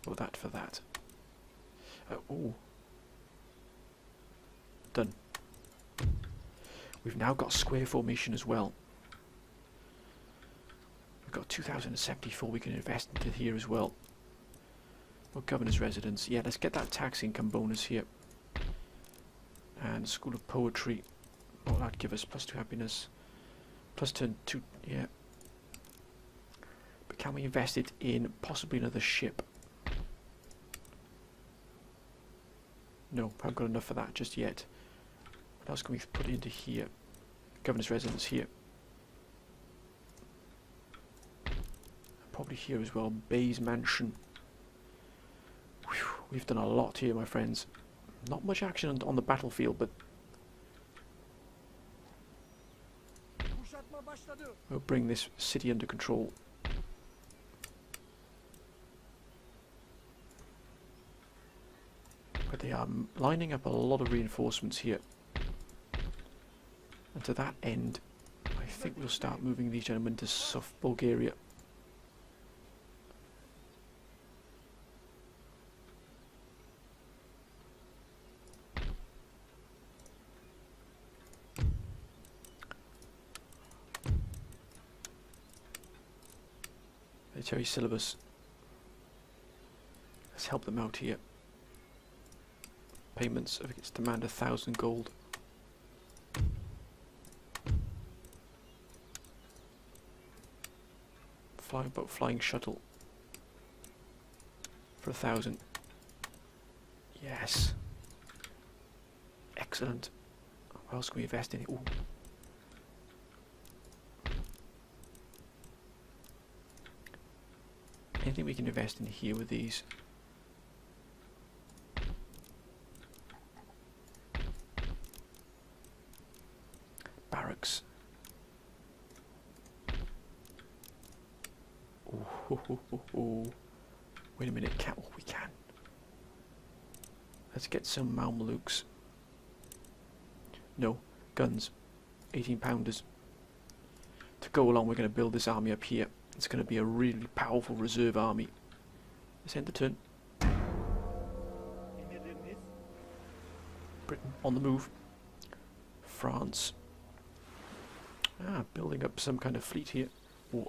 Oh, that for that. Oh. Done. We've now got square formation as well. Got 2,074 we can invest into here as well. Well, governor's residence. Yeah, let's get that tax income bonus here. And School of Poetry. What will that give us? +2 happiness. +2, yeah. But can we invest it in possibly another ship? No, haven't got enough for that just yet. What else can we put into here? Governor's residence here. Probably here as well, Bay's Mansion. Whew, we've done a lot here, my friends. Not much action on the battlefield, but we'll bring this city under control. But they are lining up a lot of reinforcements here. And to that end, I think we'll start moving these gentlemen to Bulgaria. Military syllabus. Let's help them out here. Payments of its demand 1,000 gold. Flying shuttle. for 1,000. Yes. Excellent. What else can we invest in? Ooh. Anything we can invest in here with these? Barracks. Ooh. Wait a minute, we can. Let's get some Mamelukes. No, guns. 18 pounders. To go along, we're going to build this army up here. It's going to be a really powerful reserve army. Let's end the turn. Britain on the move. France. Building up some kind of fleet here.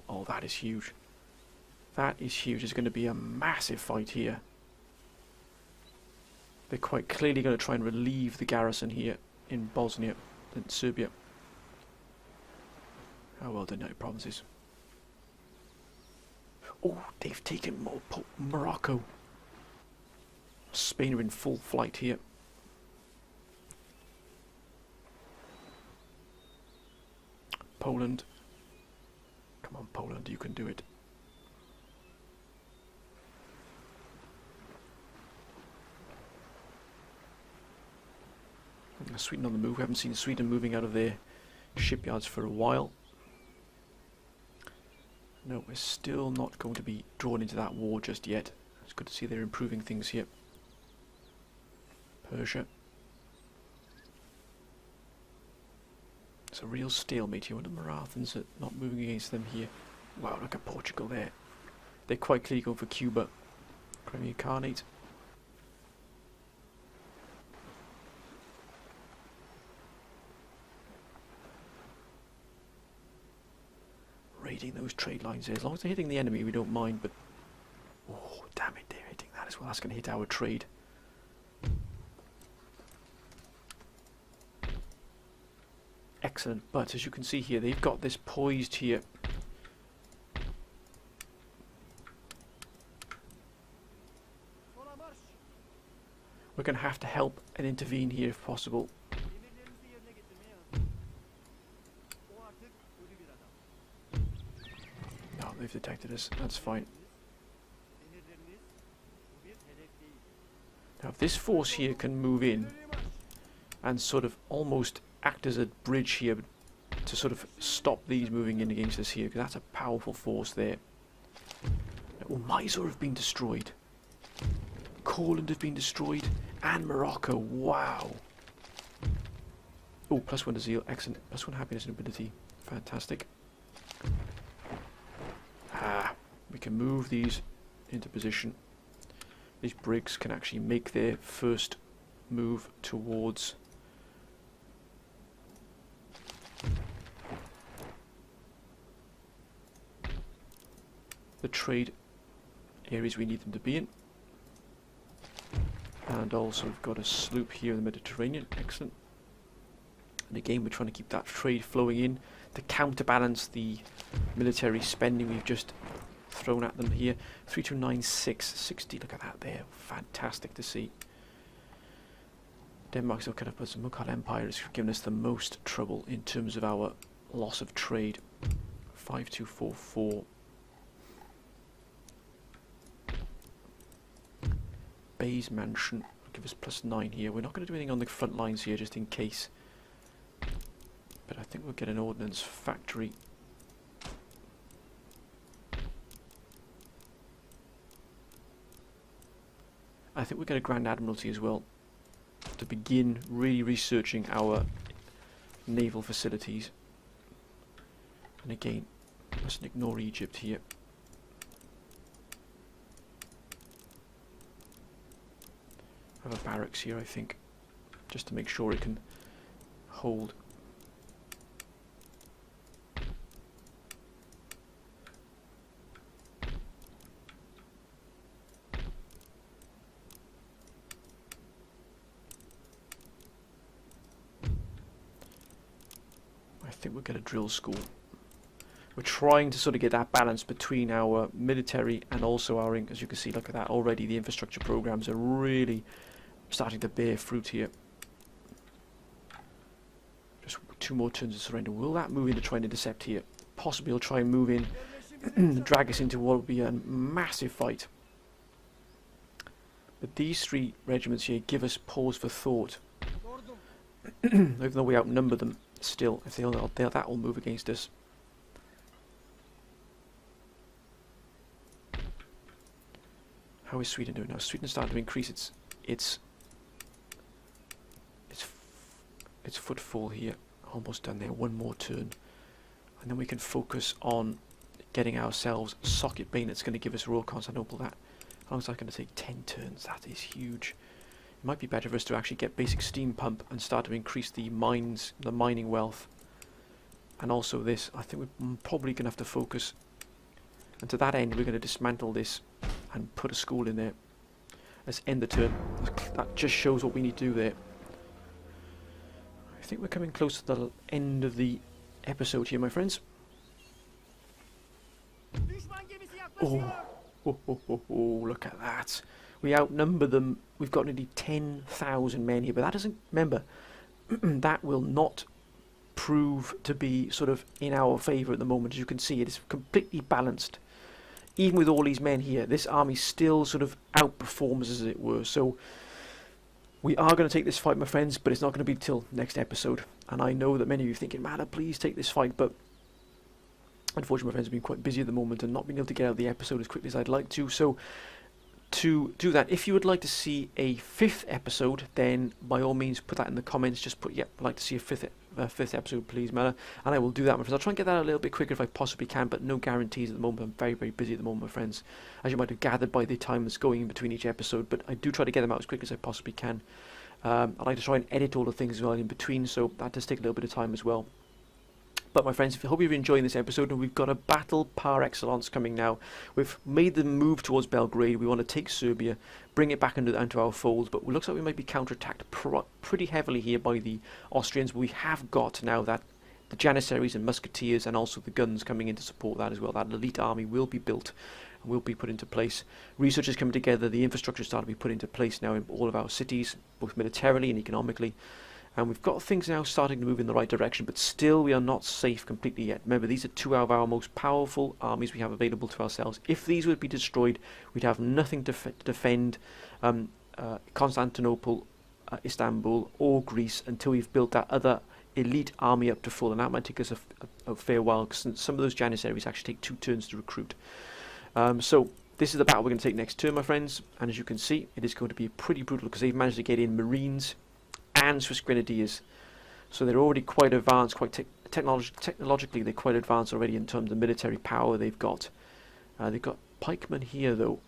Oh, that is huge. That is huge. It's going to be a massive fight here. They're quite clearly going to try and relieve the garrison here in Bosnia and Serbia. How well the United Provinces. Oh, they've taken Morocco. Spain are in full flight here. Poland. Come on, Poland, you can do it. Sweden on the move. We haven't seen Sweden moving out of their shipyards for a while. No, we're still not going to be drawn into that war just yet. It's good to see they're improving things here. Persia. It's a real stalemate here when the Marathons are not moving against them here. Wow, look at Portugal there. They're quite clearly going for Cuba. Crimea Khanate. Raiding those trade lines there. As long as they're hitting the enemy, we don't mind, but... Oh, damn it, they're hitting that as well. That's going to hit our trade. Excellent, but as you can see here, they've got this poised here. We're going to have to help and intervene here if possible. No, they've detected us. That's fine. Now, if this force here can move in and sort of almost act as a bridge here to sort of stop these moving in against us here, because that's a powerful force there. Oh, Mysore have been destroyed. Courland have been destroyed. And Morocco. Wow. Oh, +1 to zeal. Excellent. +1 happiness and ability. Fantastic. We can move these into position. These brigs can actually make their first move towards the trade areas we need them to be in. And also we've got a sloop here in the Mediterranean. Excellent. And again, we're trying to keep that trade flowing in to counterbalance the military spending we've just thrown at them here. 3296, 60, look at that there. Fantastic to see. Denmark's kind of the Mughal Empire has given us the most trouble in terms of our loss of trade. 5244. Bayes Mansion will give us +9 here. We're not going to do anything on the front lines here just in case. But I think we'll get an ordnance factory. I think we'll get a Grand Admiralty as well to begin really researching our naval facilities. And again, mustn't ignore Egypt here. I have a barracks here, I think, just to make sure it can hold. I think we'll get a drill school. we're trying to sort of get that balance between our military and also our, as you can see, look at that already, the infrastructure programs are really starting to bear fruit here. Just 2 more turns of surrender. Will that move in to try and intercept here? Possibly he'll try and move in, drag us into what will be a massive fight. But these 3 regiments here give us pause for thought. Even though we outnumber them, still, if that will move against us. How is Sweden doing now? Sweden's starting to increase its footfall here. Almost done there. 1 more turn, and then we can focus on getting ourselves socket bayonets. Going to give us Royal Constantinople. That, how long is that going to take? 10 turns. That is huge. It might be better for us to actually get basic steam pump and start to increase the mining wealth. And also this, I think we're probably going to have to focus. And to that end, we're going to dismantle this and put a school in there. Let's end the turn. That just shows what we need to do there. I think we're coming close to the end of the episode here, my friends. Oh, look at that. We outnumber them. We've got nearly 10,000 men here, but that doesn't, remember, that will not prove to be sort of in our favour at the moment. As you can see, it is completely balanced. Even with all these men here, this army still sort of outperforms, as it were. So we are going to take this fight, my friends, but it's not going to be till next episode. And I know that many of you are thinking, Mala, please take this fight, but unfortunately my friends have been quite busy at the moment and not being able to get out the episode as quickly as I'd like to. So to do that, if you would like to see a 5th episode, then by all means put that in the comments. Just put, yep, I'd like to see a 5th episode, please, Mala, and I will do that, my friends. I'll try and get that a little bit quicker if I possibly can, but no guarantees at the moment. I'm very, very busy at the moment, my friends, as you might have gathered by the time that's going in between each episode, but I do try to get them out as quickly as I possibly can. I like to try and edit all the things as well in between, so that does take a little bit of time as well. But my friends, I hope you're enjoying this episode, and we've got a battle par excellence coming now. We've made the move towards Belgrade. We want to take Serbia, bring it back into our fold, but it looks like we might be counterattacked pretty heavily here by the Austrians. But we have got now that the Janissaries and Musketeers and also the guns coming in to support that as well. That elite army will be built and will be put into place. Research is coming together. The infrastructure is starting to be put into place now in all of our cities, both militarily and economically. And we've got things now starting to move in the right direction, but still we are not safe completely yet. Remember, these are 2 of our most powerful armies we have available to ourselves. If these would be destroyed, we'd have nothing to defend Constantinople, Istanbul or Greece until we've built that other elite army up to full, and that might take us a fair while, because some of those Janissaries actually take 2 turns to recruit. So this is the battle we're going to take next turn, my friends, and as you can see, it is going to be pretty brutal, because they've managed to get in Marines and Swiss Grenadiers, so they're already quite advanced, quite technologically they're quite advanced already in terms of military power they've got. They've got pikemen here though,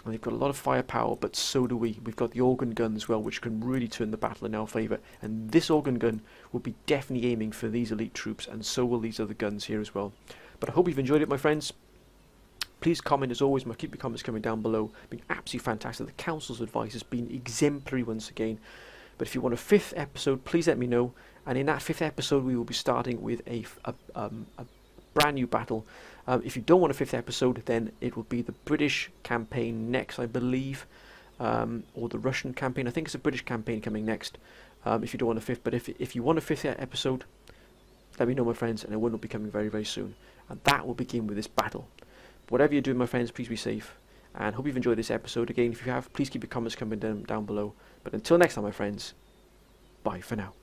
and they've got a lot of firepower, but so do we. We've got the organ gun as well, which can really turn the battle in our favour, and this organ gun will be definitely aiming for these elite troops, and so will these other guns here as well. But I hope you've enjoyed it, my friends. Please comment as always. Keep your comments coming down below. It's been absolutely fantastic. The council's advice has been exemplary once again. But if you want a 5th episode, please let me know. And in that 5th episode, we will be starting with a brand new battle. If you don't want a 5th episode, then it will be the British campaign next, I believe, or the Russian campaign. I think it's a British campaign coming next. If you don't want a 5th, but if you want a 5th episode, let me know, my friends, and it will be coming very, very soon. And that will begin with this battle. Whatever you're doing, my friends, please be safe. And hope you've enjoyed this episode. Again, if you have, please keep your comments coming down below. But until next time, my friends, bye for now.